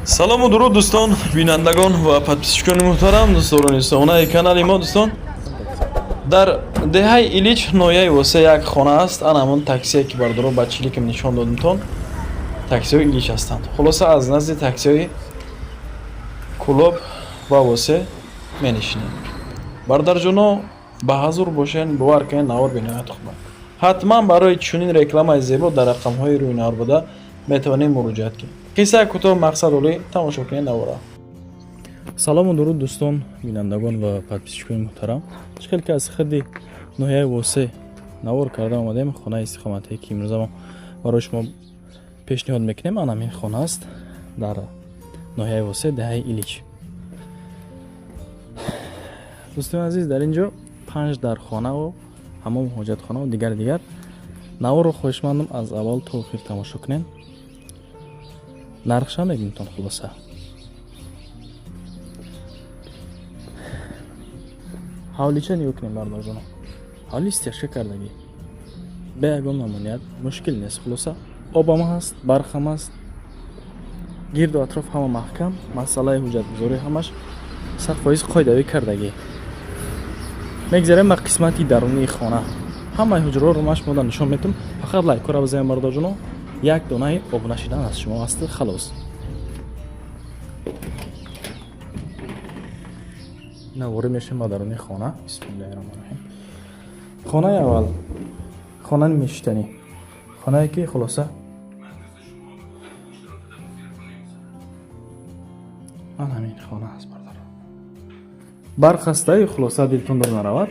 салому дуруд дӯстон бинандагон ва подписчикони муҳтарам, дӯстдорони сомонаи канали мо. Дӯстон, дар деҳаи Илич ноҳияи Восе як хона аст. Ана ҳамон таксие ки бардоро ба чиликам нишон додамтон таксиҳои Илич ҳастанд. Хулоса аз назди таксиҳои Кӯлоб ва Восе менишинем. Бародарҷоно ба ҳазур бошен, бовар кунед, навор бинояд хуб. ҳатман барои чунин рекламаи зебо дар рақамҳои рӯи навор буда метавонед муроҷиат кунед. қиссаи кӯтоҳ мақсад олӣ тамошо кунед навора. салому дуруд дӯстон бинандагон ва подписчикони муҳтарам. чикел ки аз хирди ноҳияи Восе навор карда омадем. хонаи истиқоматие ки имрӯза мо барои шумо пешниҳод мекунем ана ҳамин хона аст дар ноҳияи Восе, деҳаи Илич. дӯстони азиз, дар ин ҷо 5 дархонаву ҳамон ҳоҷатхонаву дигар наворро хоҳишмандам аз аввал то охир тамошо кунед. нархша мегӯмтон. хулоса ҳавлича нигоҳ кунем бардорҷоно. ҳавли стяжка кардагӣ бе ягон мамоният, мушкил нест. хулоса обам ҳаст, бархам ҳаст, гирду атроф ҳама маҳкам. масъалаи ҳуҷҷатгузорӣ ҳамаш 100% қоидавӣ кардагӣ. мегзарем ба қисмати дарунии хона. ҳамаи ҳуҷраҳоро маш мода нишон метавам. фақат лайкора бизанем бардорҷоно. як донаи обнашидан аз шумо аст, халос. наворӣ мешавем ба даруни хона. бисмиллаҳирраҳмонирраҳим. хонаи аввал, хонаи мешитанӣ, хонае ки хулоса ан ҳамин хона аст бардор. барқ ҳастаи хулоса дилтон дар наравад.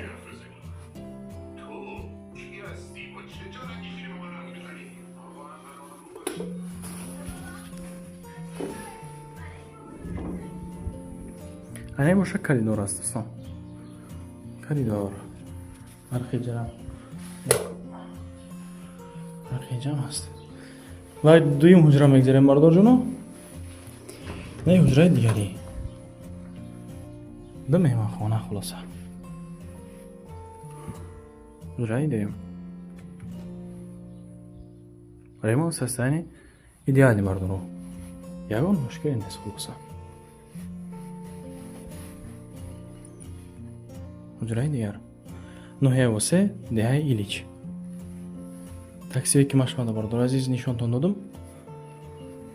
ане боша коридор аст дӯстон. коридор барқи ҷам аст. ва дуюм ҳуҷра мегзарем бардорҷоно. не ҳуҷраи дигарӣ ду меҳмонхона. хулоса ҳуҷраи дуюм ремон састани идеали бардоро. ягон мушкиле нест. хулоса ҳуҷраи дигар ноҳияи Восе, деҳаи Илич. таксие ки машмада бардор азиз нишонтон додам.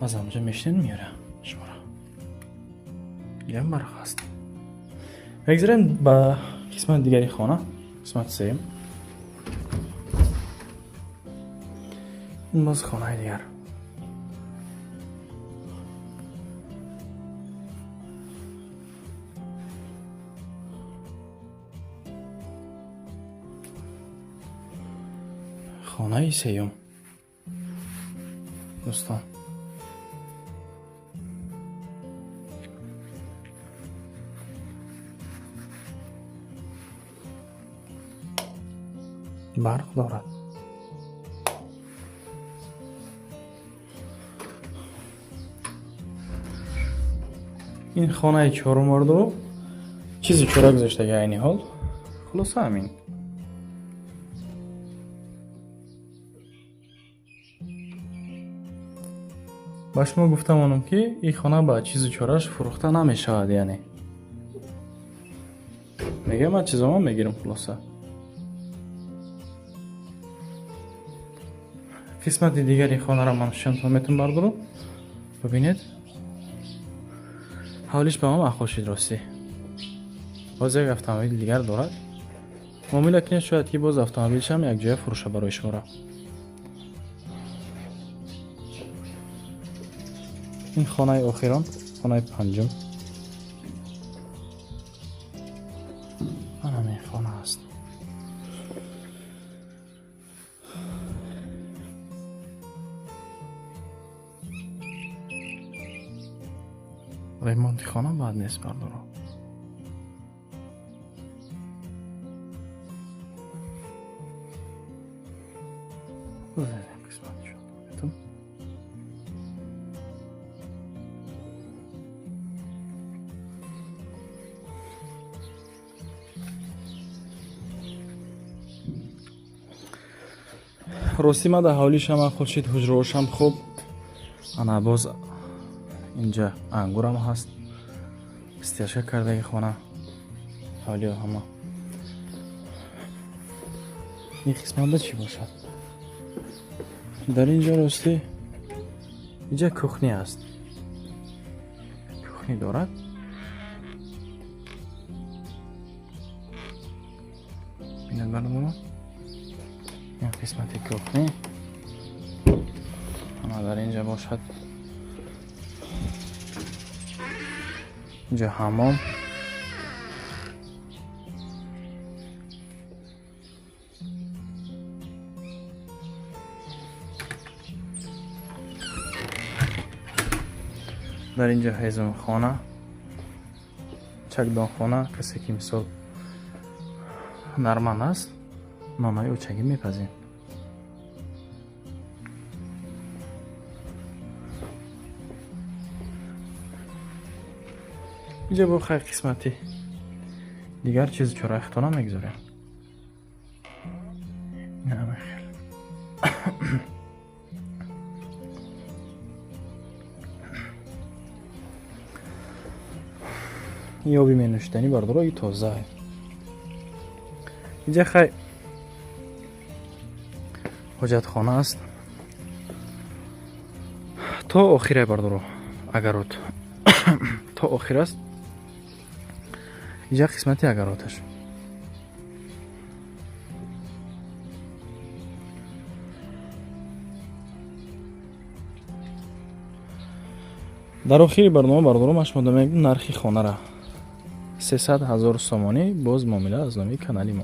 аз ҳамҷа мешинен меёра шуморо. ям барх аст. мегзарем ба қисмати дигари хона, қисмати сеюм. ин боз хонаи дигар. хонаи сеюм дӯстон. барқ дорад. ин хонаи чорум бардоро чизи чора гузоштаги айни ҳол. хулоса ҳамин. ба шумо гуфтамонам ки ин хона ба чизу чораш фурӯхта намешавад. яъне мегам аз чизомо мегирам. хулоса қисмати дигари хонаро ман нишонтон метавам бардоро. бибинед ҳавлиш ба мо махол шид. ростӣ боз як автомобил дигар дорад. муомила кунед шояд ки боз автомобилшам якҷоя фурӯша барои шуморо. ин хонаи охирон, хонаи панҷум. ан ҳамин хона аст. ремонти хона бад нест бардоро. ростӣ мада ҳавлишам хуршид ҳуҷраошам хуб. ана боз اینجا انگور هم هست. استیشه کردگی خانه حالی همه. این قسمت چی باشد؟ در اینجا راستی اینجا کخنی هست. کخنی دارد. بینید برمونو این قسمت کخنی همه در اینجا باشد. اینجا حمام. در اینجا هیزم خانه، چکدان خانه. کسی که مثال نرمن است نانای او چگی میپذین. اینجا با خیر قسمتی دیگر چیز چرا اختانه میگذاریم. نه خیلی این آبی می نوشیدنی بردارای تازه. اینجا خیلی حاجت خانه است تا آخره بردارو. اگرات تا آخر است. اینجا قسمتی اگراتش. در آخری برنامه بردارم اشماده میگم نرخی خانه را 300,000 سومانی. باز معامله از نامی کانالی ما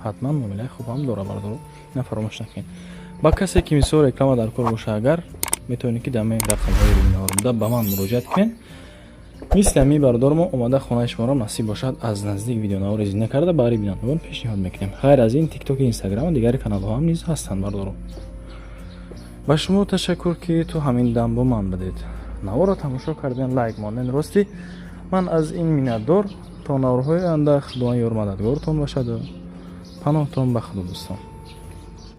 حتما معامله خوب هم داره بردارم، نه فراموش نکنید. با کسی که مثل رکلام در کار باشه اگر میتونید که دم رقم های رو به من مراجعه کنید. مثل همی بردارم اومده خانه شما را نصیب باشد از نزدیک ویدیو ها ریزی نکرده برای بینندگان پیشنهاد میکنیم. خیر از این تیک توک، اینستاگرام و دیگر کانال ها هم نیز هستند بردارم. با شما تشکر که تو همین دم با من بدید. نوا را تماشا کردین، لایک ماندین. راستی من از این میnnatdor تا نورهای آینده خدای یار مددگارتون باشد و پناهتون به خدا دوستان.